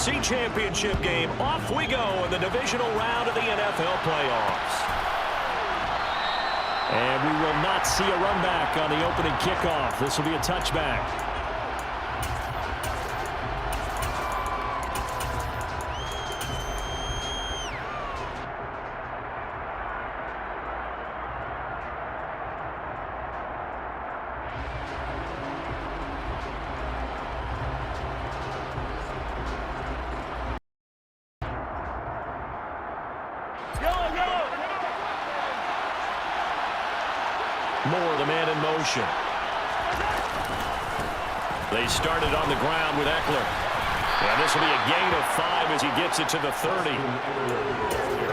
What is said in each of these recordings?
AFC Championship game. Off we go in the divisional round of the NFL playoffs. And we will not see a run back on the opening kickoff. This will be a touchback. Moore, the man in motion. They started on the ground with Eckler. And this will be a gain of 5 as he gets it to the 30.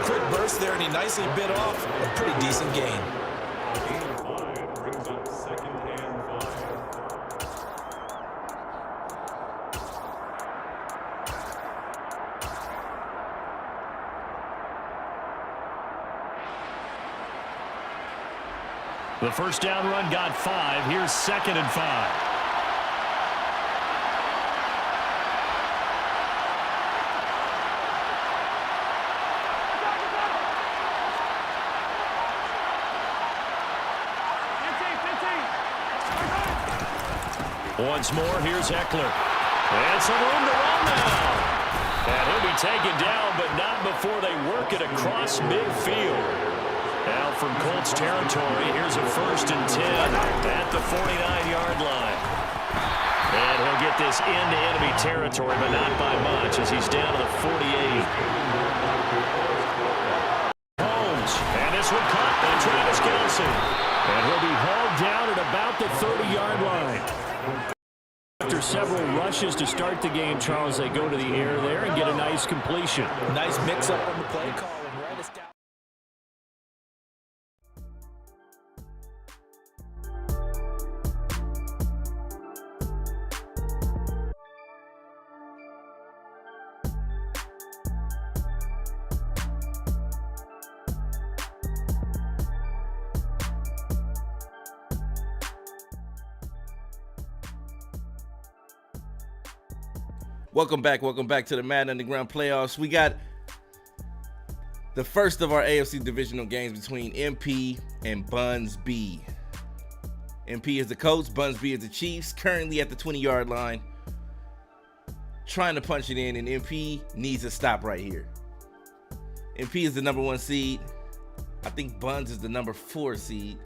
Quick burst there, and he nicely bit off a pretty decent gain. The first down run got 5. Here's 2nd and 5. Once more, here's Eckler. And some room to run now. And he'll be taken down, but not before they work it across midfield. Now from Colts territory, here's a 1st and 10 at the 49-yard line. And he'll get this into enemy territory, but not by much as he's down to the 48. Holmes, and this one caught by Travis Kelce. And he'll be hauled down at about the 30-yard line. After several rushes to start the game, Charles, they go to the air there and get a nice completion. Nice mix-up on the play call and right us down. Welcome back to the Madden Underground playoffs. We got the first of our AFC divisional games between MP and Buns B. MP is the Colts, Buns B is the Chiefs, currently at the 20-yard line, trying to punch it in, and MP needs to stop right here. MP is the number 1 seed. I think Buns is the number 4 seed.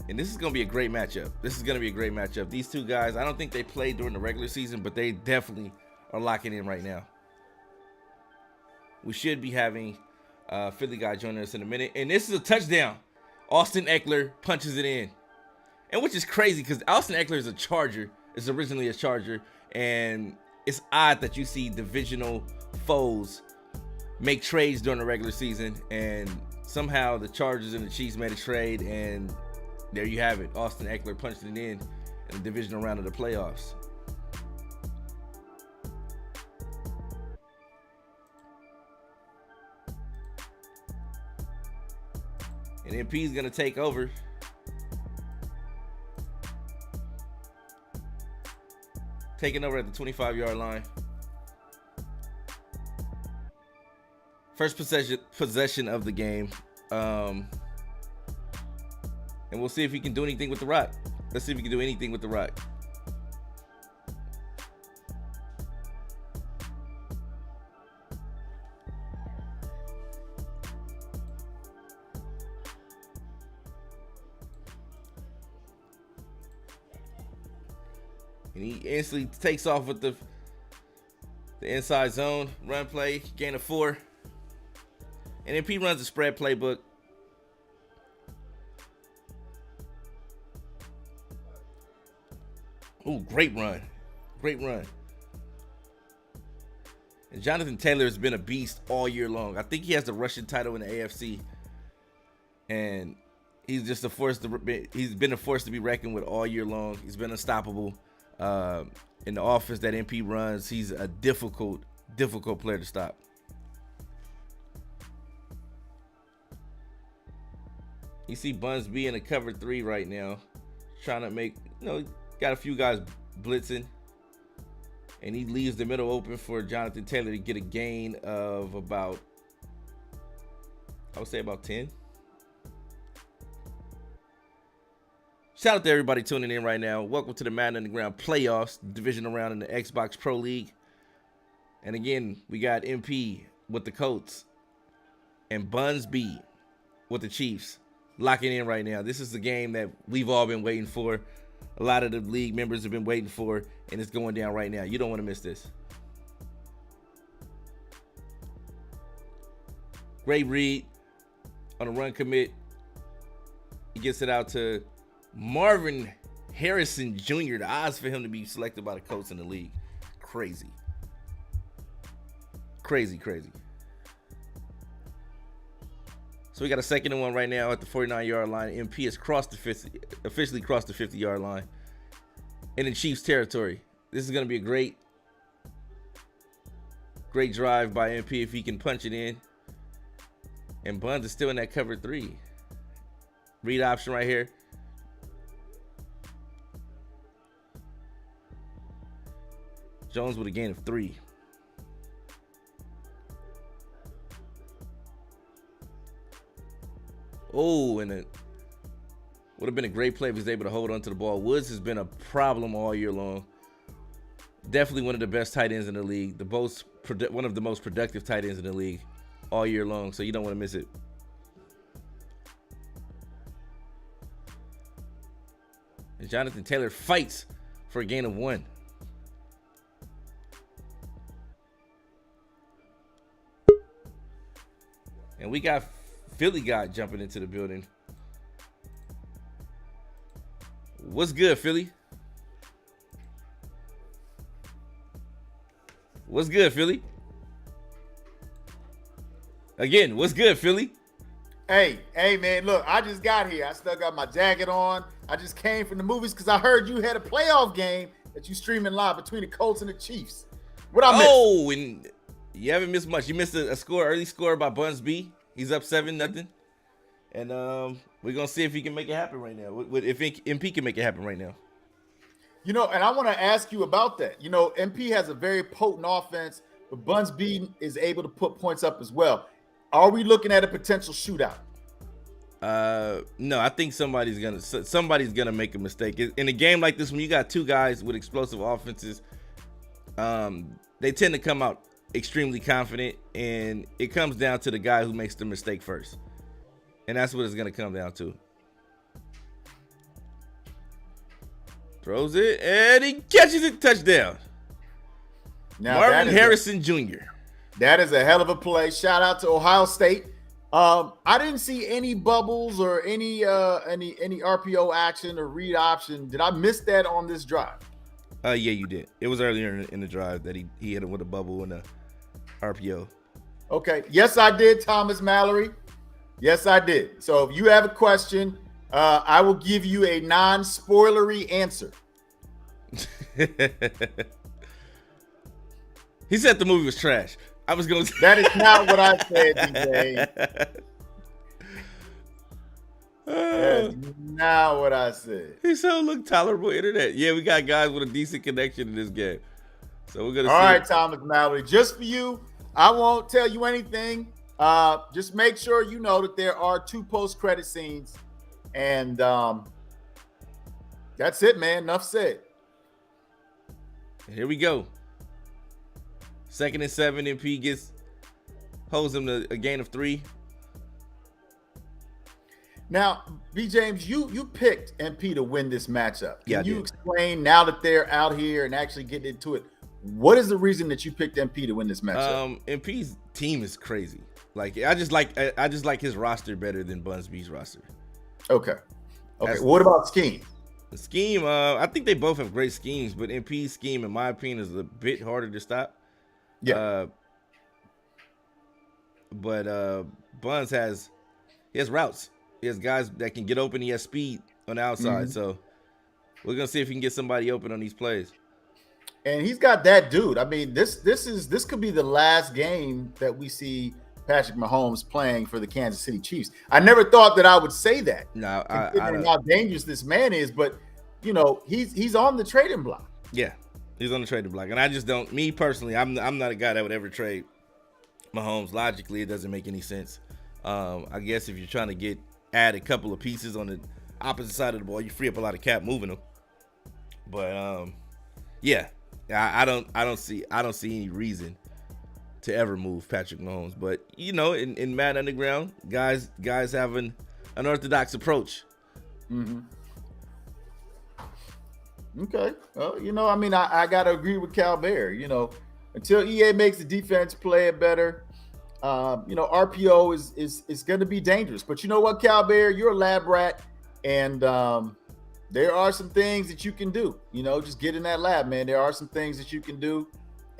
And this is going to be a great matchup. These two guys, I don't think they played during the regular season, but they definitely are locking in right now. We should be having Philly guy joining us in a minute. And this is a touchdown. Austin Eckler punches it in. And which is crazy because Austin Eckler is a Charger. Is originally a Charger. And it's odd that you see divisional foes make trades during the regular season. And somehow the Chargers and the Chiefs made a trade, and there you have it. Austin Eckler punched it in the divisional round of the playoffs. And MP is going to take over. Taking over at the 25-yard line. First possession of the game. And we'll see if he can do anything with the rock. Let's see if he can do anything with the rock. And he instantly takes off with the inside zone run play, gain of 4. And MP runs the spread playbook. Ooh, great run. And Jonathan Taylor has been a beast all year long. I think he has the rushing title in the AFC. And he's just he's been a force to be reckoned with all year long. He's been unstoppable. In the offense that MP runs, he's a difficult player to stop. You see Buns B in a cover 3 right now, trying to make, got a few guys blitzing. And he leaves the middle open for Jonathan Taylor to get a gain of about, I would say about 10. Shout out to everybody tuning in right now. Welcome to the Madden Underground playoffs, divisional round in the Xbox Pro League. And again, we got MP with the Colts and Buns B with the Chiefs locking in right now. This is the game that we've all been waiting for. A lot of the league members have been waiting for, and it's going down right now. You don't want to miss this. Great read on a run commit. He gets it out to Marvin Harrison Jr. The odds for him to be selected by the Colts in the league. Crazy. Crazy. So we got a 2nd and 1 right now at the 49-yard line. MP has officially crossed the 50-yard line in the Chiefs territory. This is going to be a great drive by MP if he can punch it in. And Buns is still in that cover 3. Read option right here. Jones with a gain of 3. Oh, and it would have been a great play if he was able to hold on to the ball. Woods has been a problem all year long. Definitely one of the best tight ends in the league. One of the most productive tight ends in the league all year long, so you don't want to miss it. And Jonathan Taylor fights for a gain of 1. And we got Philly guy jumping into the building. What's good, Philly? What's good, Philly? Again, what's good, Philly? Hey, man, look, I just got here. I still got my jacket on. I just came from the movies because I heard you had a playoff game that you streaming live between the Colts and the Chiefs. What I missed? Oh, and you haven't missed much. You missed a early score by Buns B. He's up 7-0. And we're going to see if he can make it happen right now. If MP can make it happen right now. You know, and I want to ask you about that. You know, MP has a very potent offense, but Buns B is able to put points up as well. Are we looking at a potential shootout? No, I think somebody's gonna make a mistake. In a game like this, when you got 2 guys with explosive offenses, they tend to come out extremely confident, and it comes down to the guy who makes the mistake first. And that's what it's going to come down to. Throws it, and he catches it. Touchdown. Now, Marvin Harrison Jr. That is a hell of a play. Shout out to Ohio State. I didn't see any bubbles or any RPO action or read option. Did I miss that on this drive? Yeah, you did. It was earlier in the drive that he hit him with a bubble and a RPO. Okay. Yes, I did, Thomas Mallory. Yes, I did. So if you have a question, I will give you a non-spoilery answer. He said the movie was trash. I was going to say. That is not what I said, DJ. That's not what I said. He said, look, tolerable internet. Yeah, we got guys with a decent connection in this game. So we're going to see. All right, Thomas Mallory. Just for you, I won't tell you anything. Just make sure you know that there are 2 post-credit scenes. And that's it, man. Enough said. Here we go. 2nd and 7, MP holds him to a gain of 3. Now, B. James, you picked MP to win this matchup. Can you explain, now that they're out here and actually getting into it, what is the reason that you picked MP to win this matchup? MP's team is crazy. Like I just like his roster better than Buns B's roster. Okay. What about scheme? The scheme, I think they both have great schemes, but MP's scheme, in my opinion, is a bit harder to stop. Yeah. But Buns has routes. He has guys that can get open. He has speed on the outside. Mm-hmm. So we're gonna see if he can get somebody open on these plays. And he's got that dude. I mean, this could be the last game that we see Patrick Mahomes playing for the Kansas City Chiefs. I never thought that I would say that. No, considering how dangerous this man is, but you know, he's on the trading block. Yeah, he's on the trading block, and I just don't. Me personally, I'm not a guy that would ever trade Mahomes. Logically, it doesn't make any sense. I guess if you're trying to add a couple of pieces on the opposite side of the ball, you free up a lot of cap moving them. But yeah, I don't see any reason to ever move Patrick Mahomes. But in Madden Underground, guys have an unorthodox approach. Mm-hmm. Okay. Well, I mean, I gotta agree with Cal Bear. Until EA makes the defense play it better, RPO is going to be dangerous. But you know what, Cal Bear, you're a lab rat, and there are some things that you can do. Just get in that lab, man. There are some things that you can do,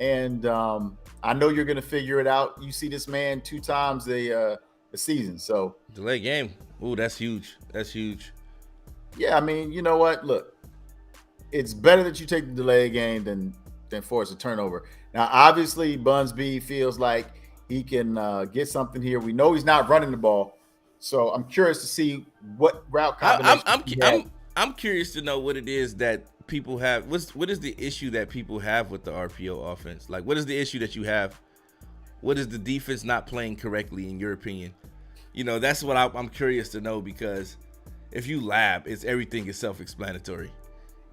and I know you're going to figure it out. You see this man 2 times a season, so delay game. Ooh, that's huge. That's huge. Yeah, I mean, you know what? Look, it's better that you take the delay game than force a turnover. Now, obviously, Bunsby feels like he can get something here. We know he's not running the ball, so I'm curious to see what route combination. I'm curious to know what it is that people have. What is the issue that people have with the RPO offense? Like, what is the issue that you have? What is the defense not playing correctly, in your opinion? That's what I'm curious to know, because if you lab, everything is self-explanatory.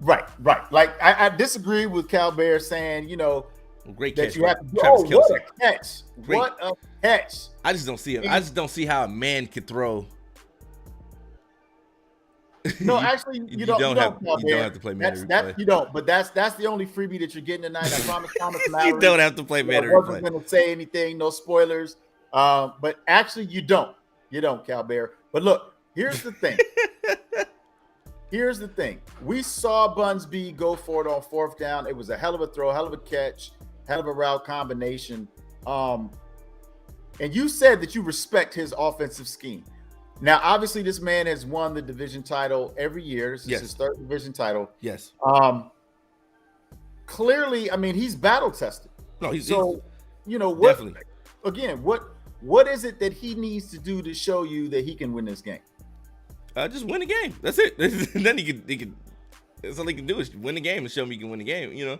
Right. Like, I disagree with Cal Bear saying, great that catch. You have to do. What a catch! Great. What a catch! I just don't see it. I just don't see how a man could throw. No, actually, you don't have to play Madden. You don't. But that's the only freebie that you're getting tonight. I promise, Thomas. You don't have to play Madden. I wasn't going to say anything. No spoilers. But actually, you don't. You don't, Cal Bear. But look, here's the thing. Here's the thing. We saw Bunsby go for it on 4th down. It was a hell of a throw, hell of a catch, hell of a route combination. And you said that you respect his offensive scheme. Now, obviously, this man has won the division title every year. This is his 3rd division title. Yes. Clearly, I mean, he's battle tested. No, he's what? Definitely. Again, what is it that he needs to do to show you that he can win this game? Just win the game. That's it. Then he can. That's all he can do is win the game and show me he can win the game.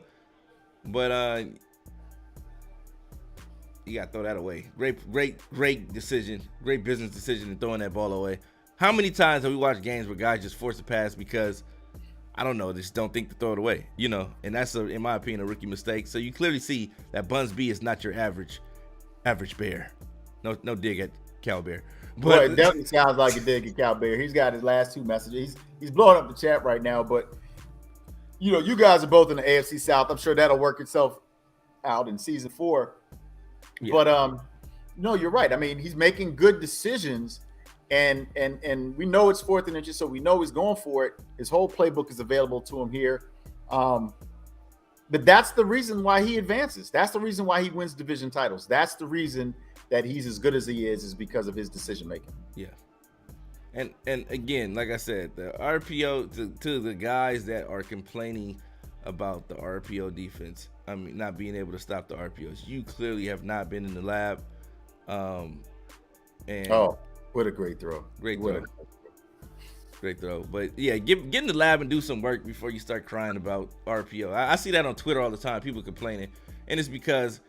But you gotta throw that away. Great decision. Great business decision in throwing that ball away. How many times have we watched games where guys just force a pass because I don't know, they just don't think to throw it away? And that's in my opinion, a rookie mistake. So you clearly see that Bunsby is not your average Bear. No dig at Cal Bear. But it definitely sounds like a dig at Cal Bear. He's got his last 2 messages. He's blowing up the chat right now. But you guys are both in the AFC South. I'm sure that'll work itself out in season 4. Yeah. But no, you're right. I mean, he's making good decisions, and we know it's 4th and inches, so we know he's going for it. His whole playbook is available to him here. But that's the reason why he advances. That's the reason why he wins division titles. That's the reason that he's as good as he is because of his decision making. Yeah. And again, like I said, the RPO to the guys that are complaining about the RPO defense, I mean, not being able to stop the RPOs, you clearly have not been in the lab. And what a great throw. Great throw. But yeah, get in the lab and do some work before you start crying about RPO. I see that on Twitter all the time, people complaining, and it's because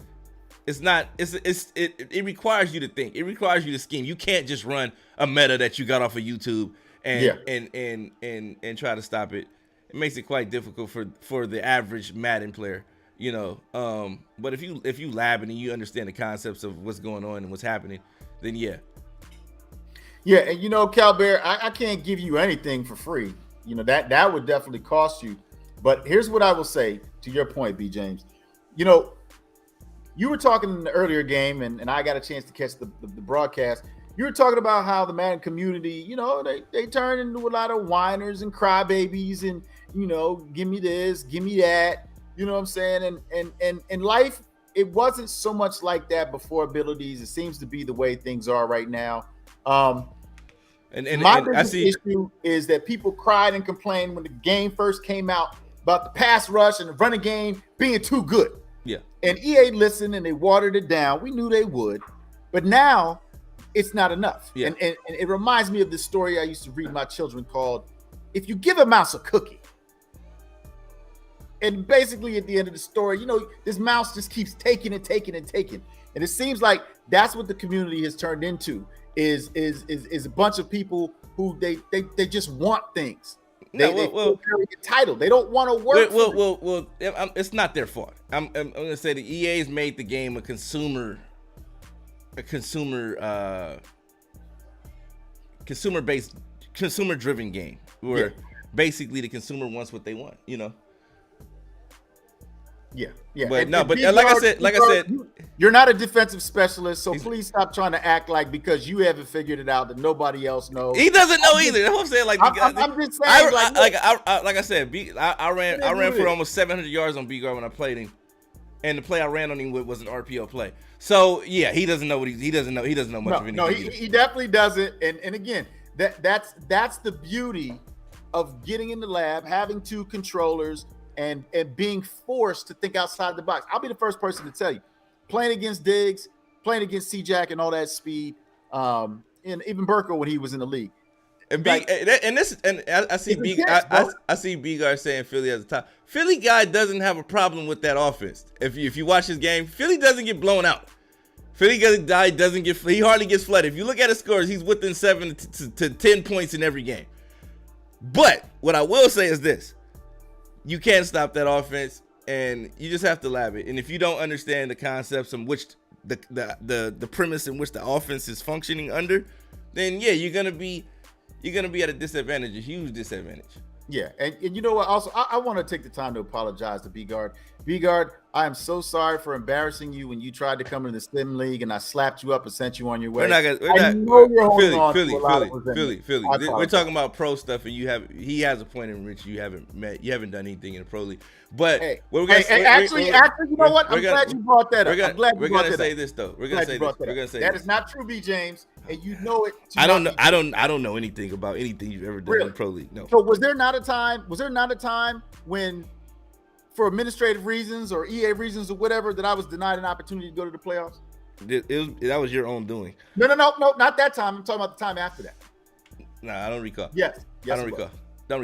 it requires you to think. It requires you to scheme. You can't just run a meta that you got off of YouTube and try to stop it. It makes it quite difficult for the average Madden player, But if you lab and you understand the concepts of what's going on and what's happening, then yeah. Yeah, and Cal Bear, I can't give you anything for free. That would definitely cost you. But here's what I will say to your point, B. James. You were talking in the earlier game, and I got a chance to catch the broadcast. You were talking about how the Madden community, they turn into a lot of whiners and crybabies and, give me this, give me that. You know what I'm saying? And in life, it wasn't so much like that before abilities. It seems to be the way things are right now. My biggest issue is that people cried and complained when the game first came out about the pass rush and the running game being too good. Yeah. And EA listened and they watered it down. We knew they would, but now it's not enough. Yeah. And it reminds me of this story I used to read my children called, "If you give a mouse a cookie And basically at the end of the story, you know, this mouse just keeps taking and taking and taking. And it seems like that's what the community has turned into is a bunch of people who they just want things. They feel very entitled. They don't want to work. Well, it's not their fault. I'm gonna say the EA's made the game a consumer based, consumer driven game where basically the consumer wants what they want, you know. Yeah. But like I said, you're not a defensive specialist, so please stop trying to act like because you haven't figured it out that nobody else knows. He doesn't know either. That's what I'm saying. Like I'm just saying, like I said, I ran for almost 700 yards on B-Guard when I played him, and the play I ran on him with was an RPO play. So yeah, he doesn't know what he doesn't know much of anything. No, he definitely doesn't. And again, that's the beauty of getting in the lab, having two controllers, and being forced to think outside the box. I'll be the first person to tell you, playing against Diggs, playing against C-Jack and all that speed, and even Burko when he was in the league. I see B-Guard saying Philly at the top. Philly guy doesn't have a problem with that offense. If you watch his game, Philly doesn't get blown out. Philly guy he hardly gets flooded. If you look at his scores, he's within 7 to 10 points in every game. But what I will say is this. You can't stop that offense, and you just have to lab it. And if you don't understand the concepts in which the premise in which the offense is functioning under, then yeah, you're gonna be at a disadvantage, a huge disadvantage. Yeah, and you know what? Also, I want to take the time to apologize to B-Guard. B-Guard, I am so sorry for embarrassing you when you tried to come into the Slim League and I slapped you up and sent you on your way. Philly. We're talking about pro stuff, and he has a point in which you haven't done anything in the pro league. But actually, you know what? I'm glad you brought that up. We're gonna say this though. That is not true, B. James, and you know it. I don't know anything about anything you've ever done in the pro league. No. So was there not a time when, for administrative reasons or EA reasons or whatever, that I was denied an opportunity to go to the playoffs? That was your own doing. No, not that time. I'm talking about the time after that. No, I don't recall. Yes, I don't recall.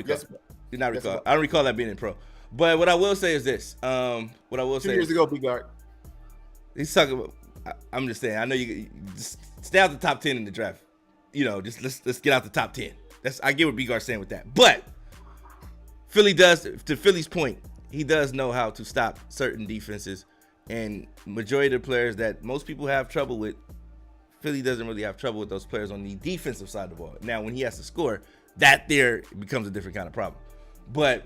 Yes, Do not recall. I don't recall that being in pro. But what I will say is this. 2 years ago, B-Guard. He's talking about. I'm just saying. I know you just stay out the top 10 in the draft. You know, just let's get out the top 10. I get what B-Guard's saying with that. But Philly does, to Philly's point, he does know how to stop certain defenses, and majority of the players that most people have trouble with, Philly doesn't really have trouble with those players on the defensive side of the ball. Now, when he has to score, that there becomes a different kind of problem. But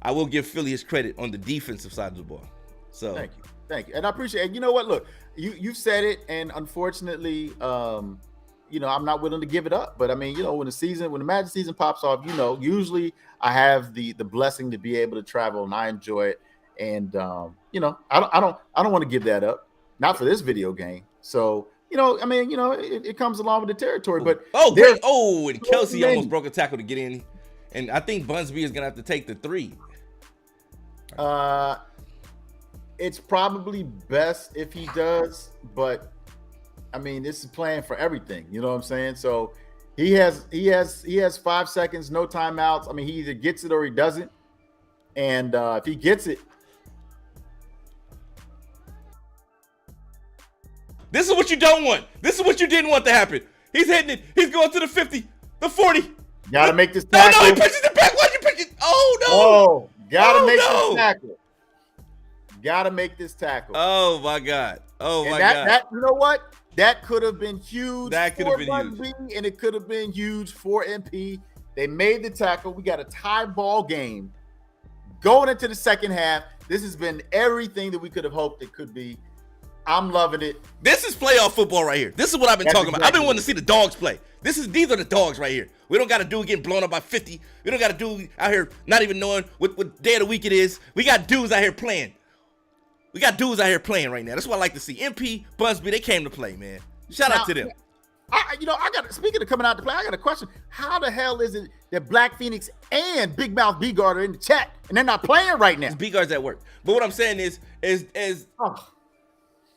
I will give Philly his credit on the defensive side of the ball. So thank you, and I appreciate it. You know what? Look, you've said it, and unfortunately, you know, I'm not willing to give it up. But I mean, you know, when the Madden season pops off, you know, usually I have the blessing to be able to travel, and I enjoy it. And you know, I don't want to give that up, not for this video game. So, you know, I mean, you know, it comes along with the territory. But and Kelsey almost broke a tackle to get in, and I think Bunsby is gonna have to take the 3. It's probably best if he does, but I mean, this is playing for everything. You know what I'm saying? So he has 5 seconds, no timeouts. I mean, he either gets it or he doesn't. And if he gets it, this is what you don't want. This is what you didn't want to happen. He's hitting it. He's going to the 50, the 40. Gotta make this tackle. No, he pitches it back. Why'd you pitch it? Oh no! Oh, this tackle. Gotta make this tackle. Oh my God. God. That you know what? That could have been huge. That could have been huge. And it could have been huge for MP. They made the tackle. We got a tie ball game going into the second half. This has been everything that we could have hoped it could be. I'm loving it. This is playoff football right here. This is what I've been talking about. I've been wanting to see the dogs play. These are the dogs right here. We don't got to do getting blown up by 50. We don't got to do out here not even knowing what day of the week it is. We got dudes out here playing. Right now. That's what I like to see. MP, Bunsby, they came to play, man. Shout out to them. Speaking of coming out to play, I got a question. How the hell is it that Black Phoenix and Big Mouth B-Guard are in the chat and they're not playing right now? B-Guard's at work. But what I'm saying is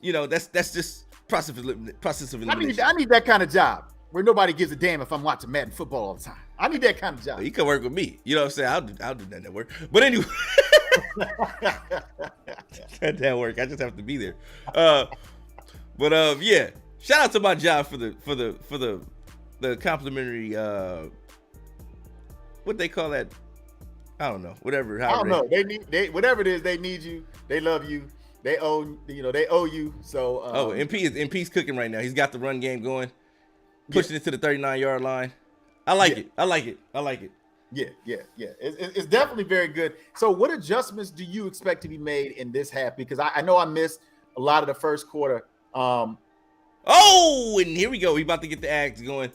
you know, that's just process of elimination. I need that kind of job where nobody gives a damn if I'm watching Madden football all the time. I need that kind of job. You can work with me. You know what I'm saying? I'll do that work. But anyway, That work. I just have to be there. Yeah. Shout out to my job for the complimentary what they call that? I don't know. Whatever. I don't know. They whatever it is, they need you. They love you. They owe you. So MP's cooking right now. He's got the run game going, pushing it to the 39-yard line. I like it. Yeah. It's definitely very good. So what adjustments do you expect to be made in this half? Because I know I missed a lot of the first quarter. And here we go. We about to get the Ags going.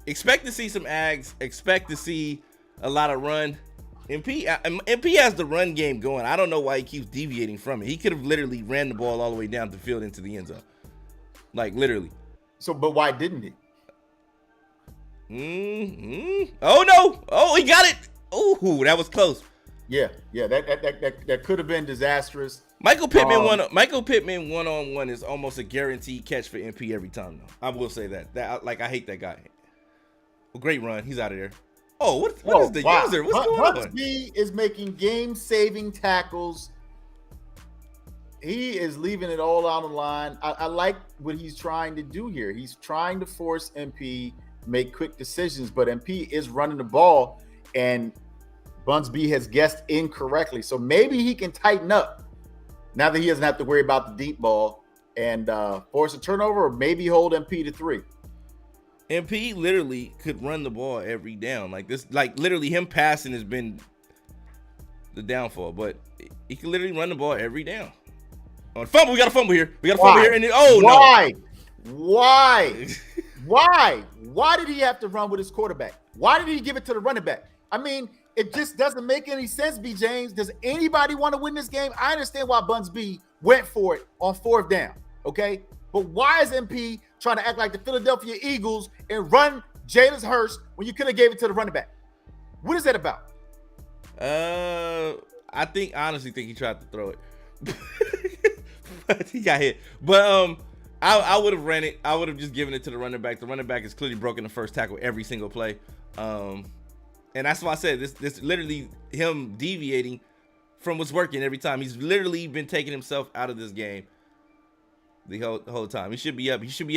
Expect to see some Ags. Expect to see a lot of run. MP has the run game going. I don't know why he keeps deviating from it. He could have literally ran the ball all the way down the field into the end zone. Like, literally. So, but why didn't he? Oh, no. Oh, he got it. Oh, that was close. Yeah. That could have been disastrous. Michael Pittman one-on-one is almost a guaranteed catch for MP every time, though. I will say that. I hate that guy. Well, great run. He's out of there. Oh, what is the user? What's going on? Bugsby is making game-saving tackles. He is leaving it all out on the line. I like what he's trying to do here. He's trying to force MP make quick decisions, but MP is running the ball, and Bugsby has guessed incorrectly. So maybe he can tighten up now that he doesn't have to worry about the deep ball and force a turnover, or maybe hold MP to 3. MP literally could run the ball every down. Like this, like literally him passing has been the downfall, but he can literally run the ball every down. On fumble, we got a fumble here. And then, Why? Why did he have to run with his quarterback? Why did he give it to the running back? I mean, it just doesn't make any sense, B. James. Does anybody want to win this game? I understand why Bugsby went for it on 4th down, okay? But why is MP trying to act like the Philadelphia Eagles and run Jalen Hurts when you could have gave it to the running back? What is that about? I honestly think he tried to throw it. But he got hit. But I would have ran it. I would have just given it to the running back. The running back is clearly broken the first tackle every single play. And that's why I said this literally him deviating from what's working every time. He's literally been taking himself out of this game the whole time. He should be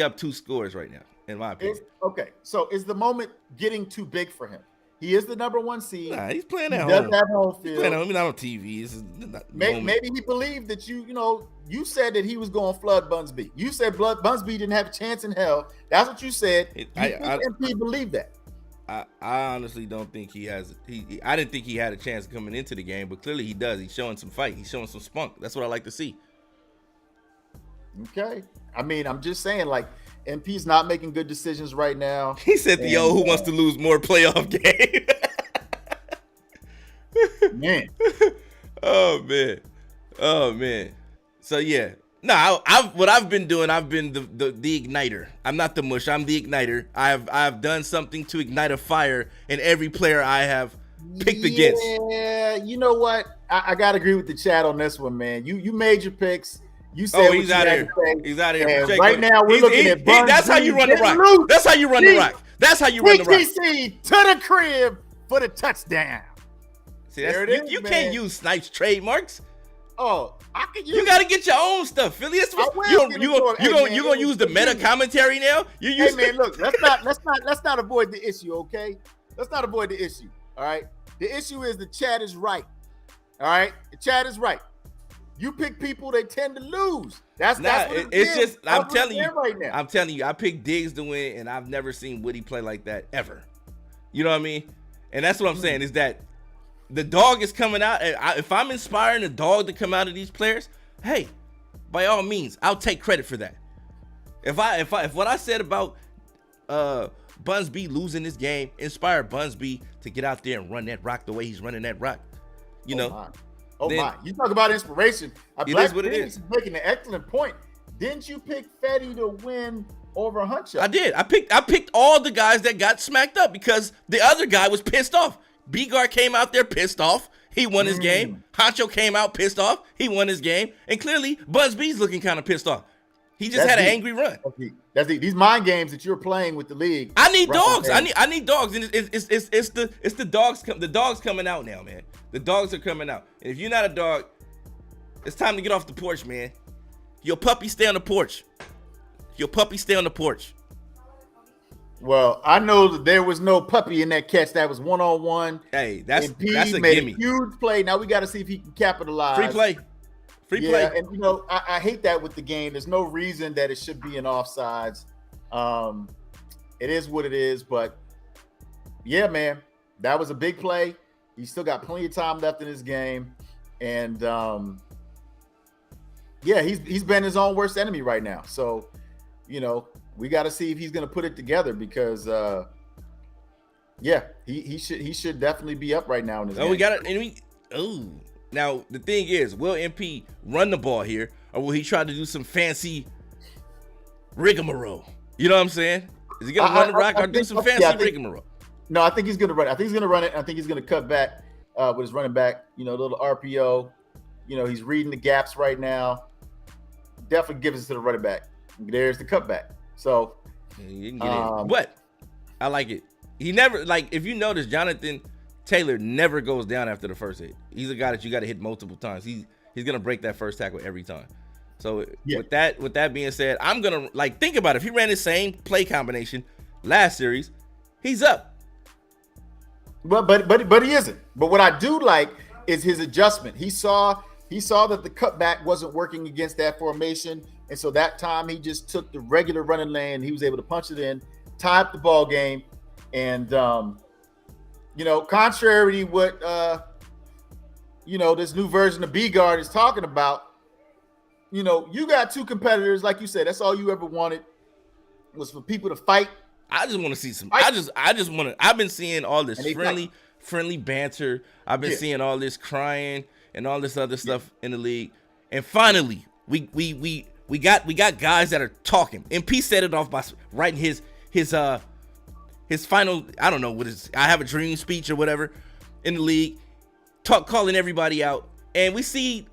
up 2 scores right now, in my opinion. Okay, so is the moment getting too big for him? He is the number 1 seed. Nah, he's playing at home. Does have home field. He's playing at home. He's not on TV. Maybe he believed that you said that he was going to flood Bugsby. You said Bugsby didn't have a chance in hell. That's what you said. MP believed that. I honestly don't think he has. I didn't think he had a chance coming into the game, but clearly he does. He's showing some fight. He's showing some spunk. That's what I like to see. Okay. I mean, I'm just saying, like, MP's not making good decisions right now. He said who wants to lose more playoff game. Man. Oh man. So yeah. No, what I've been doing, I've been the igniter. I'm not the mush. I'm the igniter. I've done something to ignite a fire in every player I have picked against. Yeah, you know what? I gotta agree with the chat on this one, man. You made your picks. You said he's out of here. He's out of here. Right now, we're looking at Bugsby. That's how you run the rock. That's how you run the rock. That's how you run the rock. PTC to the crib for the touchdown. See, you can't use Snipes trademarks. Oh, I can use. You got to get your own stuff, Philly. That's what you gonna use the meta commentary now. Hey man, look, let's not avoid the issue, okay? Let's not avoid the issue. All right. The issue is the chat is right. All right, the chat is right. You pick people, they tend to lose. That's what it's just. I'm telling you right now. I'm telling you, I picked Diggs to win, and I've never seen Woody play like that ever. You know what I mean? And that's what I'm saying is that the dog is coming out. And if I'm inspiring the dog to come out of these players, hey, by all means, I'll take credit for that. If what I said about Bugsby losing this game inspired Bugsby to get out there and run that rock the way he's running that rock, you know. My! You talk about inspiration. It is what it is. Making an excellent point. Didn't you pick Fetty to win over Huncho? I did. I picked all the guys that got smacked up because the other guy was pissed off. B-Guard came out there pissed off. He won his game. Honcho came out pissed off. He won his game. And clearly, Bugsby's looking kind of pissed off. He just had an angry run. these mind games that you're playing with the league. I need right dogs. there. I need dogs, and it's the dogs. The dogs coming out now, man. The dogs are coming out. And if you're not a dog, it's time to get off the porch, man. Your puppy stay on the porch. Your puppy stay on the porch. Well, I know that there was no puppy in that catch. That was one-on-one. Hey, that's a made gimme. a huge play. Now we got to see if he can capitalize. Free play. Yeah, and I hate that with the game. There's no reason that it should be in offsides. It is what it is, but yeah, man, that was a big play. He's still got plenty of time left in his game, and yeah, he's been his own worst enemy right now. So, we got to see if he's going to put it together because, yeah, he should definitely be up right now in his game. We got it. Now the thing is, will MP run the ball here, or will he try to do some fancy rigmarole? You know what I'm saying? Is he going to run the rock or do some fancy rigmarole? No, I think he's going to run it. I think he's going to run it. I think he's going to cut back with his running back. A little RPO. He's reading the gaps right now. Definitely gives it to the running back. There's the cutback. So, you can get it. But I like it. He never, if you notice, Jonathan Taylor never goes down after the first hit. He's a guy that you got to hit multiple times. He's gonna break that first tackle every time. So with that being said, I'm gonna think about it. If he ran the same play combination last series, he's up. But he isn't. But what I do like is his adjustment. He saw that the cutback wasn't working against that formation. And so that time he just took the regular running lane. He was able to punch it in, tie up the ball game. And, contrary to what, this new version of B-Guard is talking about, you got two competitors. Like you said, that's all you ever wanted was for people to fight. I just want to see some. I just want to. I've been seeing all this friendly banter. I've been seeing all this crying and all this other stuff in the league. And finally, we got guys that are talking. And P set it off by writing his final. I don't know what is. I have a dream speech or whatever in the league, calling everybody out. And we see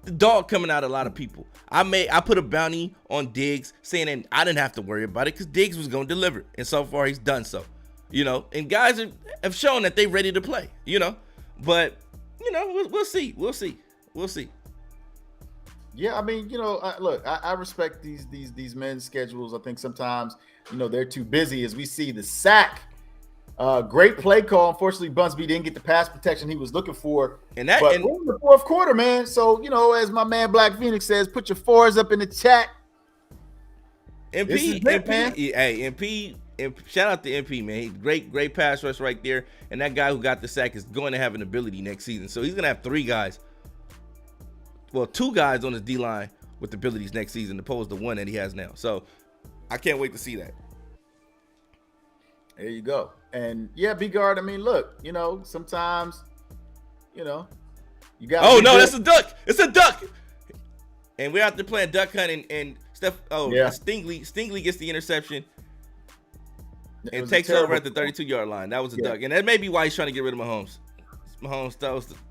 the dog coming out of a lot of people. I put a bounty on Diggs saying that I didn't have to worry about it because Diggs was going to deliver. And so far he's done so, and guys have shown that they're ready to play, but we'll see. Yeah. I mean, look, I respect these men's schedules. I think sometimes, they're too busy as we see the sack. Great play call. Unfortunately, Bunsby didn't get the pass protection he was looking for. But in the fourth quarter, man. So, as my man Black Phoenix says, put your fours up in the chat. MP, shout out to MP, man. Great pass rush right there. And that guy who got the sack is going to have an ability next season. So he's going to have two guys on his D-line with abilities next season opposed to one that he has now. So I can't wait to see that. There you go. And yeah, B-Guard, I mean, look, sometimes, you got. Oh, no, that's a duck. It's a duck. And we're out there playing duck hunt and Steph. Oh, yeah. Stingley gets the interception and takes over at the 32-yard line. That was a duck. And that may be why he's trying to get rid of Mahomes. Mahomes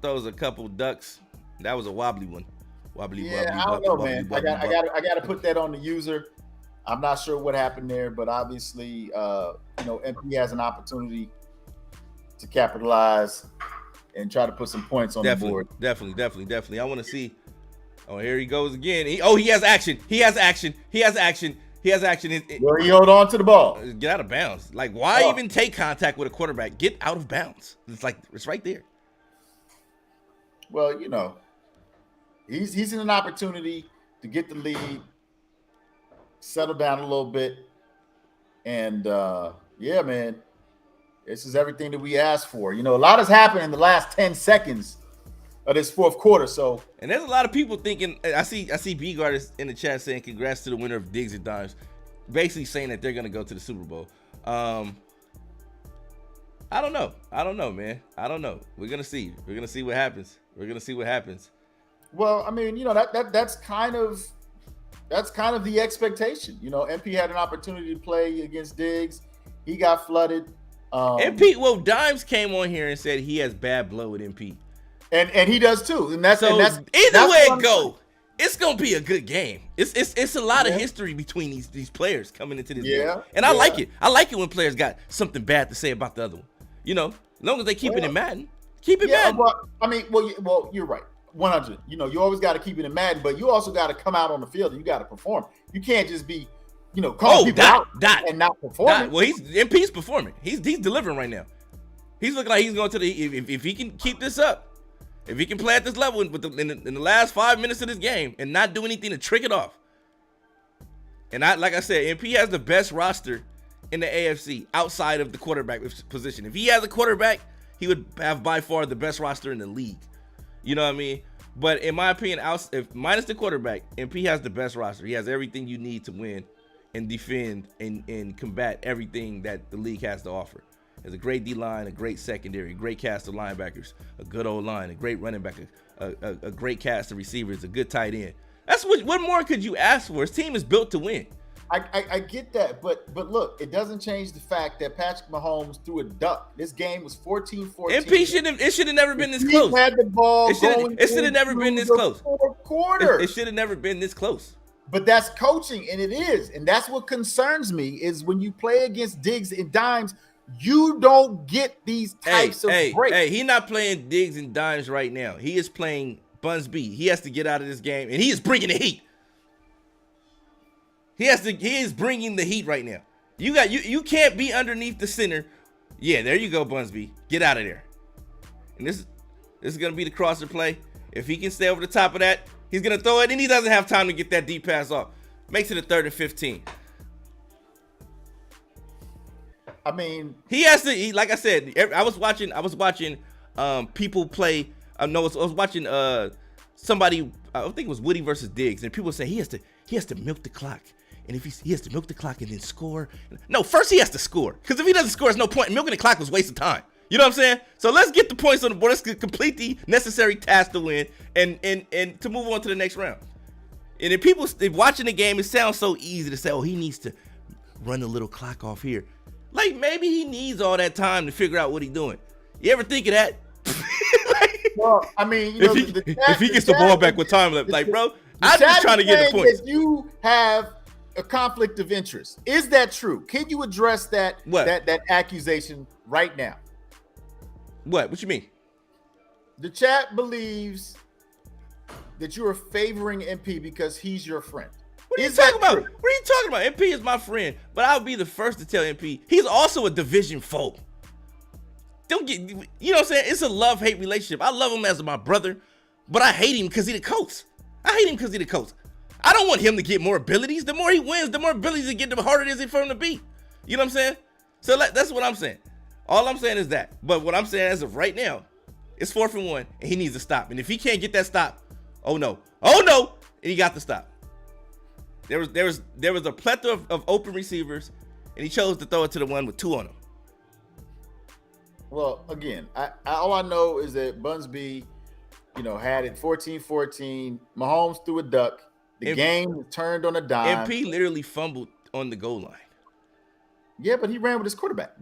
throws a couple ducks. That was a wobbly one. I don't know, man. I got to put that on the user. I'm not sure what happened there, but obviously, MP has an opportunity to capitalize and try to put some points on the board. Definitely. I want to see. Oh, here he goes again. He has action. He has action. Well, he held on to the ball. Get out of bounds. Why even take contact with a quarterback? Get out of bounds. It's right there. Well, he's in an opportunity to get the lead, settle down a little bit, and yeah, man, this is everything that we asked for. A lot has happened in the last 10 seconds of this fourth quarter. So, and there's a lot of people thinking. I see B-Guard in the chat saying congrats to the winner of Diggs and Dimes, basically saying that they're gonna go to the Super Bowl. I don't know, man. I don't know. We're gonna see what happens. Well, I mean, that's kind of the expectation. MP had an opportunity to play against Diggs. He got flooded. MP, Dimes came on here and said he has bad blood with MP. And he does too. And that's either way it go. it's gonna be a good game. It's a lot of history between these players coming into this game, and I like it. I like it when players got something bad to say about the other one. You know, as long as they keep it in Madden, keep it Madden. Well, I mean, well, you're right. 100. You know, you always got to keep it in Madden, but you also got to come out on the field and you got to perform. You can't just be, calling people out and not performing. Well, MP's performing. He's delivering right now. He's looking like he's going to the if he can keep this up, if he can play at this level in the last 5 minutes of this game and not do anything to trick it off. And like I said, MP has the best roster in the AFC outside of the quarterback position. If he has a quarterback, he would have by far the best roster in the league. You know what I mean? But in my opinion, if minus the quarterback, MP has the best roster. He has everything you need to win and defend and combat everything that the league has to offer. There's a great D-line, a great secondary, a great cast of linebackers, a good O-line, a great running back, a great cast of receivers, a good tight end. That's what more could you ask for? His team is built to win. I get that, but look, it doesn't change the fact that Patrick Mahomes threw a duck. This game was 14-14. MP should have never been this close. He had the ball. It should have never been this close. Fourth quarter. It should have never been this close. But that's coaching, and it is, and that's what concerns me is when you play against Diggs and Dimes, you don't get these types of breaks. Hey, he's not playing Diggs and Dimes right now. He is playing Bunsby. He has to get out of this game, and he is bringing the heat. He is bringing the heat right now. You can't be underneath the center. Yeah, there you go, Bunsby. Get out of there. And this is gonna be the crosser play. If he can stay over the top of that, he's gonna throw it, and he doesn't have time to get that deep pass off. Makes it a 3rd and 15. I mean, he has to. Like I said, I was watching people play. I was watching somebody. I think it was Woody versus Diggs, and people say he has to milk the clock. And if he has to milk the clock and then score. No, first he has to score. Because if he doesn't score, there's no point. Milking the clock was a waste of time. You know what I'm saying? So let's get the points on the board. Let's complete the necessary task to win and to move on to the next round. And if watching the game, it sounds so easy to say, oh, he needs to run the little clock off here. Like, maybe he needs all that time to figure out what he's doing. You ever think of that? Well, I mean, if he gets the ball back with time left, like, bro, I'm just trying to get the points. You have a conflict of interest. Is that true? Can you address that that accusation right now? What you mean? The chat believes that you are favoring MP because he's your friend. What are you talking about? What are you talking about? MP is my friend, but I'll be the first to tell MP he's also a division foe. Don't get, you know what I'm saying? It's a love-hate relationship. I love him as my brother, but I hate him because he's the coach. I don't want him to get more abilities. The more he wins, the more abilities he get, the harder it is for him to beat. You know what I'm saying? So that's what I'm saying. All I'm saying is that. But what I'm saying as of right now, it's 4th and 1, and he needs to stop. And if he can't get that stop, oh no, and he got the stop. There was a plethora of open receivers, and he chose to throw it to the one with 2 on him. Well, again, all I know is that Bunsby, had it 14-14. Mahomes threw a duck. The game turned on a dime. MP literally fumbled on the goal line. Yeah, but he ran with his quarterback.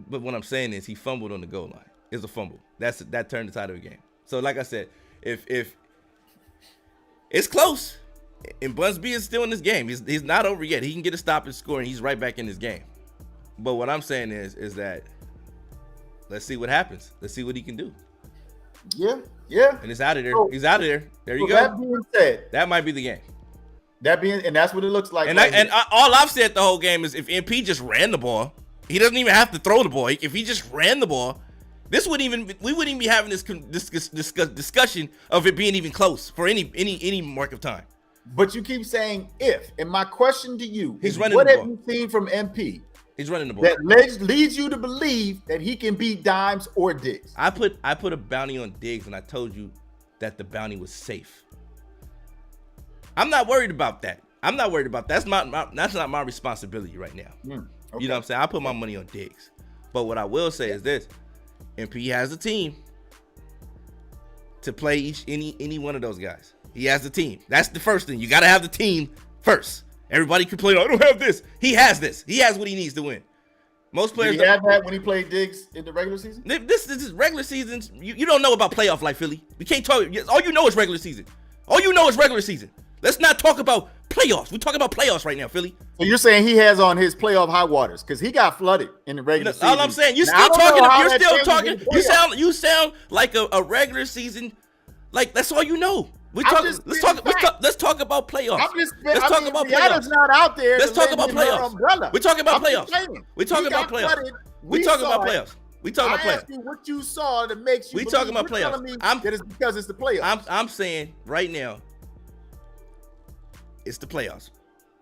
But what I'm saying is he fumbled on the goal line. It's a fumble. That turned the tide of the game. So like I said, if it's close, and Bunsby is still in this game, he's not over yet. He can get a stop and score, and he's right back in this game. But what I'm saying is that let's see what happens. Let's see what he can do. Yeah. And it's out of there. He's out of there. There you go. That being said, that might be the game. And that's what it looks like. All I've said the whole game is if MP just ran the ball, he doesn't even have to throw the ball. If he just ran the ball, we wouldn't even be having this discussion of it being even close for any mark of time. But you keep saying if, and my question to you is what have you seen from MP? He's running the ball. That leads you to believe that he can beat Dimes or Diggs. I put a bounty on Diggs, and I told you that the bounty was safe. I'm not worried about that. That's not my responsibility right now. Okay. You know what I'm saying? I put my money on Diggs. But what I will say is this: MP has a team to play any one of those guys. He has the team. That's the first thing. You got to have the team first. Everybody complain, I don't have this. He has this. He has what he needs to win. Most players Did he have that when he played Diggs in the regular season? This is regular season. You don't know about playoff like Philly. We can't talk. All you know is regular season. Let's not talk about playoffs. We're talking about playoffs right now, Philly. So you're saying he has on his playoff high waters because he got flooded in the regular season. All I'm saying, you're Now, still talking. You're still changes talking. in the You sound like a regular season. Like that's all you know. Let's talk about playoffs. Let's talk about playoffs. Not out there. Let's talk about playoffs. We're talking about playoffs. We're talking about playoffs. We're talking about playoffs. We talking about playoffs. I asked you what you saw that makes you. We talking about playoffs. That it's because it's the playoffs. I'm saying right now, it's the playoffs.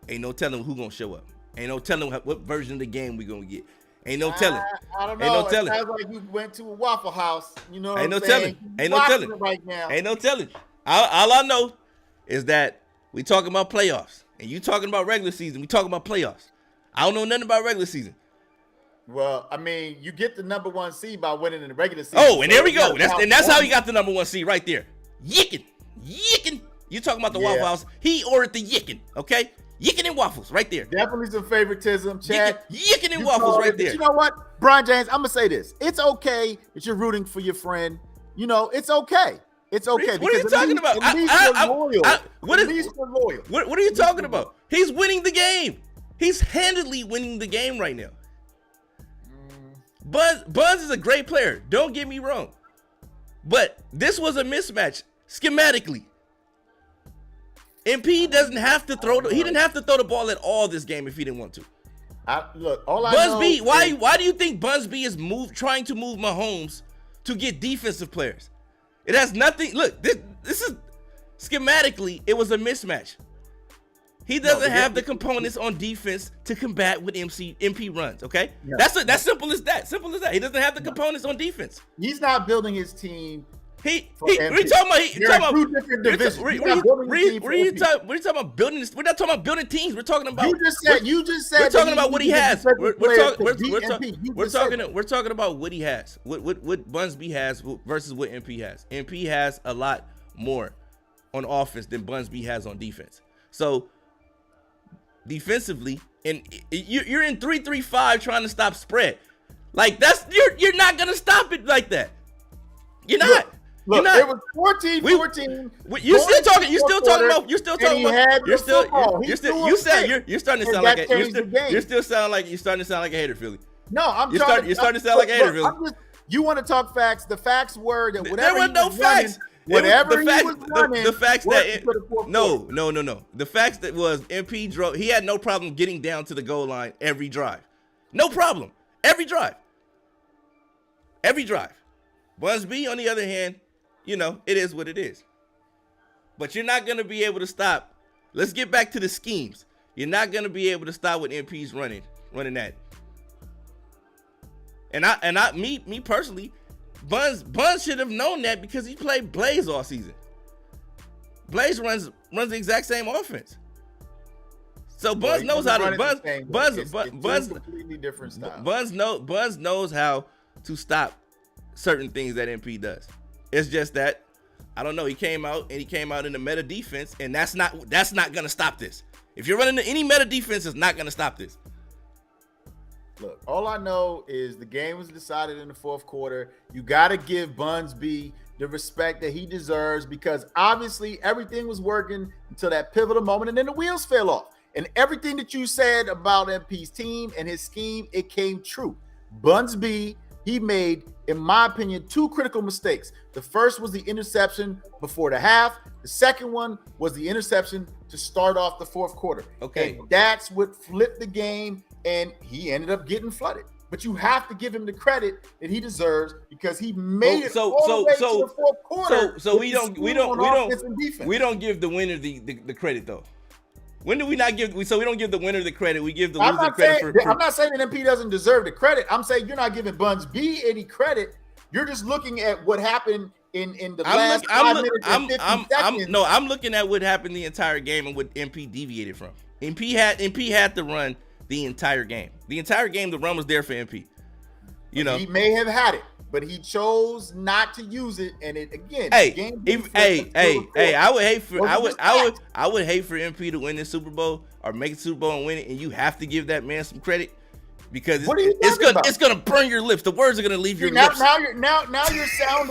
Ain't no telling who gonna show up. Ain't no telling what version of the game we gonna get. Ain't no telling. I don't know. Ain't no telling. It sounds like you went to a Waffle House. You know what Ain't I'm no saying? telling. Ain't no telling. Right now. Ain't no telling. All I know is that we talking about playoffs, and you talking about regular season. We talking about playoffs. I don't know nothing about regular season. Well, I mean, you get the number 1 seed by winning in the regular season. Oh, and there we go. That's how he got the number 1 seed right there. Yicken. You talking about the Waffle House? He ordered the yicken. Okay, yicken and waffles right there. Definitely some favoritism, Chad. Yicken and waffles right there. You know what, Brian James? I'm gonna say this. It's okay that you're rooting for your friend. You know, it's okay. It's okay. What are you talking about? At least you're loyal. What are you talking about? He's winning the game. He's handily winning the game right now. Buzz is a great player. Don't get me wrong. But this was a mismatch schematically. MP doesn't have to he didn't have to throw the ball at all this game if he didn't want to. Buzz B, why do you think Buzz B is trying to move Mahomes to get defensive players? It has nothing. Look, this is schematically, it was a mismatch. He doesn't have the components on defense to combat with MP runs. Okay, that's simple as that. Simple as that. He doesn't have the components on defense. He's not building his team. What are you talking about? Two different divisions. What are you talking about building? We're not talking about building teams. We're talking about. You just said. We're talking about what he has. We're talking about what he has. What Bunsby has versus what MP has. MP has a lot more on offense than Bunsby has on defense. So defensively, and you're in 3-3-5 trying to stop spread. Like you're not gonna stop it like that. You're not. Look, it was 14-14. You're still talking about. You're starting to sound like a hater, Philly. No, you're starting to sound like a hater, Philly. You want to talk facts? The facts were that whatever there were no facts. Whatever the facts that no. The facts that was MP drove. He had no problem getting down to the goal line every drive. No problem. Every drive. Bunsby, on the other hand, it is what it is. But you're not gonna be able to stop. Let's get back to the schemes. You're not gonna be able to stop what MP's running that. And me personally. Buns should have known that because he played Blaze all season. Blaze runs the exact same offense. So Buns knows how to Buns completely different style. Buns knows how to stop certain things that MP does. It's just that I don't know. He came out in the meta defense, and that's not gonna stop this. If you're running any meta defense, it's not gonna stop this. Look, all I know is the game was decided in the fourth quarter. You got to give Bunsby the respect that he deserves because obviously everything was working until that pivotal moment and then the wheels fell off. And everything that you said about MP's team and his scheme, it came true. Bunsby, he made, in my opinion, 2 critical mistakes. The first was the interception before the half. The second one was the interception to start off the fourth quarter. Okay. And that's what flipped the game. And he ended up getting flooded. But you have to give him the credit that he deserves because he made it all the way to the fourth quarter. So we don't give the winner the credit though. When do we not give? So we don't give the winner the credit. We give the loser the credit. I'm not saying that MP doesn't deserve the credit. I'm saying you're not giving Buns B any credit. You're just looking at what happened in the last 5 minutes and 50 seconds. I'm looking at what happened the entire game and what MP deviated from. MP had to run the entire game. The entire game, the run was there for MP. He may have had it, but he chose not to use it. And it again, I would hate for MP to win this Super Bowl or make the Super Bowl and win it. And you have to give that man some credit. because What are you talking about? it's gonna burn your lips. The words are gonna leave your now, lips. now you sound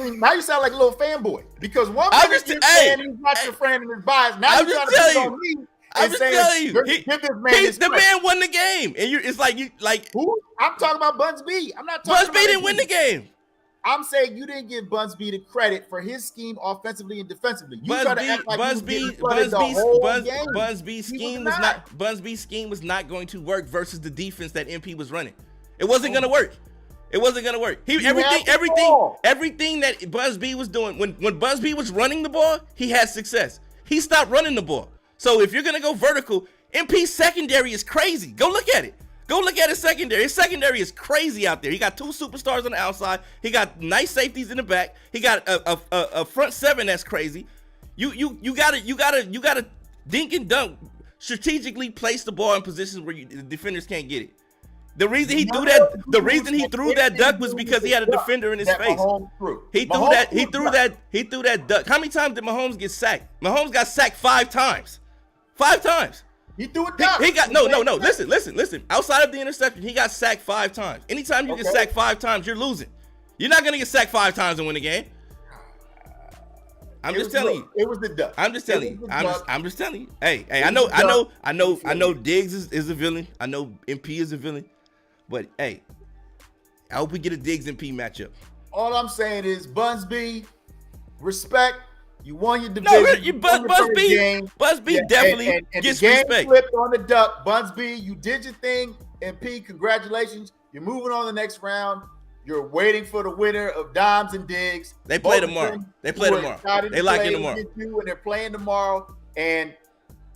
like a little fanboy because one I'm minute just- you're hey, saying he's not your friend and his bias. Now I'm you're just trying to telling put on you. me I'm and just saying, telling you. give this man his The credit. man won the game, and it's like you like Who? I'm talking about Buns B. I'm not talking Buns about B didn't win the game. I'm saying you didn't give Buns B the credit for his scheme offensively and defensively. You try to act like Buns he was B, getting flooded the whole game. Buns B scheme was not. Buns B scheme was not going to work versus the defense that MP was running. It wasn't going to work. It wasn't going to work. Everything that Buzz B was doing when Buzz B was running the ball, he had success. He stopped running the ball. So if you're going to go vertical, MP's secondary is crazy. Go look at it. Go look at his secondary. His secondary is crazy out there. He got 2 superstars on the outside. He got nice safeties in the back. He got a front 7 that's crazy. You gotta dink and dunk, strategically place the ball in positions where the defenders can't get it. The reason he threw that duck was because he had a defender in his face. He threw that duck. How many times did Mahomes get sacked? Mahomes got sacked 5 times. 5 times. He threw a duck. He got no. Listen. Outside of the interception, he got sacked 5 times. Anytime you get sacked 5 times, you're losing. You're not gonna get sacked 5 times and win the game. I'm just telling you. It was the duck. I'm just telling you. I'm just telling you. Hey, I know Diggs is a villain. I know MP is a villain. But hey, I hope we get a Diggs MP matchup. All I'm saying is Buns B, respect. You won your division. Buzz B definitely gets the game respect. Flipped on the duck. Buns B, you did your thing. MP, congratulations. You're moving on to the next round. You're waiting for the winner of Dimes and Diggs. They play tomorrow. They lock in tomorrow. And they're playing tomorrow. And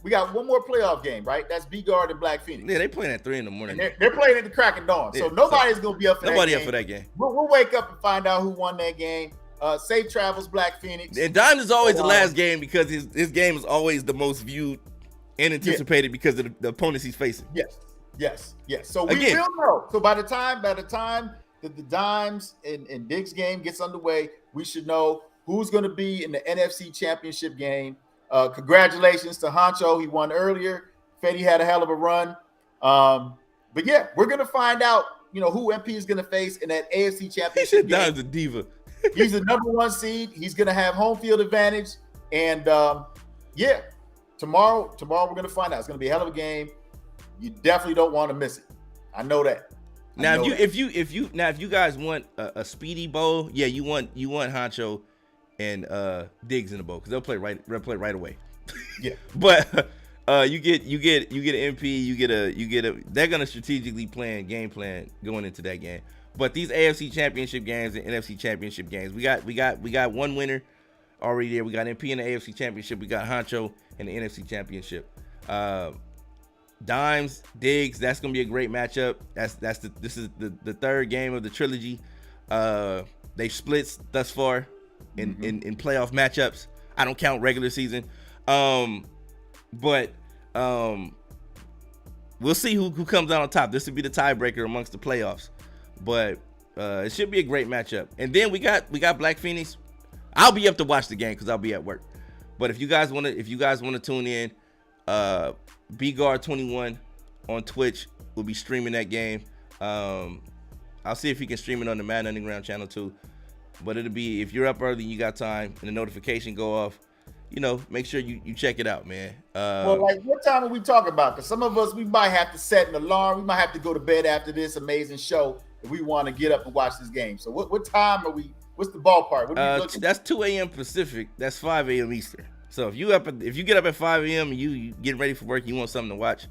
we got one more playoff game, right? That's B-Guard and Black Phoenix. Yeah, they playing at 3 in the morning. And they're playing at the crack of dawn. So nobody's going to be up for that game. Nobody up for that game. We'll wake up and find out who won that game. Safe travels, Black Phoenix. And Dimes is always the last game because his game is always the most viewed and anticipated because of the opponents he's facing. Yes. So we will know. So by the time that the Dimes and Diggs game gets underway, we should know who's going to be in the NFC Championship game. Congratulations to Honcho. He won earlier. Fetty had a hell of a run. But yeah, we're going to find out, who MP is going to face in that AFC Championship game. Dimes a diva. He's the number 1 seed. He's going to have home field advantage. And tomorrow we're going to find out. It's going to be a hell of a game. You definitely don't want to miss it. I know that. Now, if you guys want a speedy bowl, you want Honcho and Diggs in the bowl because they'll play right away. Yeah, but you get an MP, they're gonna strategically game plan going into that game. But these AFC Championship games and NFC Championship games, we got one winner already there. We got MP in the AFC Championship. We got Honcho in the NFC Championship. Dimes, Diggs, that's gonna be a great matchup. This is the 3rd game of the trilogy. They split thus far in playoff matchups. I don't count regular season. But we'll see who comes out on top. This will be the tiebreaker amongst the playoffs. But it should be a great matchup. And then we got Black Phoenix. I'll be up to watch the game because I'll be at work. But if you guys want to tune in, B-Guard 21 on Twitch will be streaming that game. I'll see if he can stream it on the Madden Underground channel too. But it'll be, if you're up early, you got time, and the notification go off, make sure you check it out, man. What time are we talking about? Because some of us, we might have to set an alarm. We might have to go to bed after this amazing show if we want to get up and watch this game. So what time are we? What's the ballpark? What are we looking? That's 2 a.m. Pacific. That's 5 a.m. Eastern. So if you get up at 5 a.m. and you get ready for work, you want something to watch,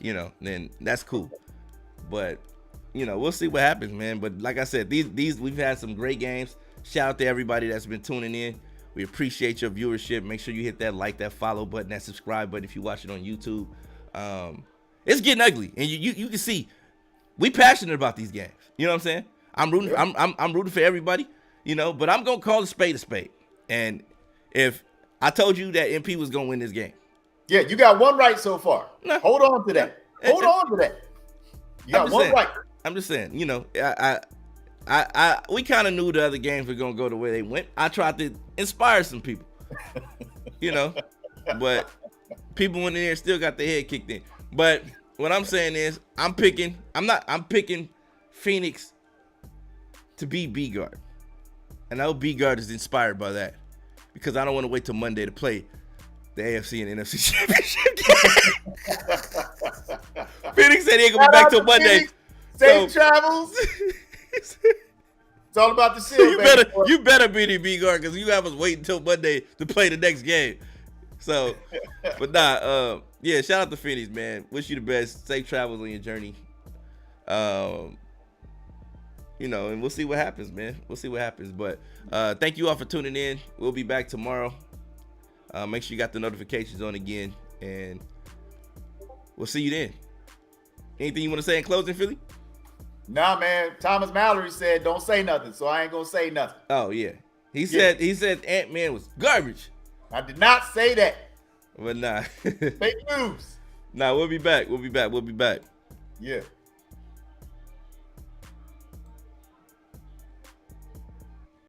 then that's cool. But we'll see what happens, man. But like I said, these we've had some great games. Shout out to everybody that's been tuning in. We appreciate your viewership. Make sure you hit that like, that follow button, that subscribe button if you watch it on YouTube. It's getting ugly, and you can see we passionate about these games. You know what I'm saying? I'm rooting. Yeah. I'm rooting for everybody. But I'm gonna call a spade a spade. And if I told you that MP was gonna win this game, yeah, you got one right so far. No. Hold on to that. Hold on to that. You got one right. I'm just saying. We kind of knew the other games were gonna go the way they went. I tried to inspire some people, but people in there still got their head kicked in. But what I'm saying is I'm picking Phoenix to beat B-Guard. And I hope B-Guard is inspired by that. Because I don't want to wait till Monday to play the AFC and NFC championship game. Phoenix said he ain't gonna be back till Monday. Safe travels. It's all about the shield. You better beat the B-Guard because you have us wait until Monday to play the next game. So, but nah, yeah, shout out to Phoenix, man. Wish you the best. Safe travels on your journey. You know, and we'll see what happens, man. We'll see what happens. But thank you all for tuning in. We'll be back tomorrow. Make sure you got the notifications on again, and we'll see you then. Anything you want to say in closing, Philly? Nah, man. Thomas Mallory said, "Don't say nothing," so I ain't gonna say nothing. Oh yeah, he said Ant-Man was garbage. I did not say that. But nah. Fake news. Nah, we'll be back. We'll be back. Yeah.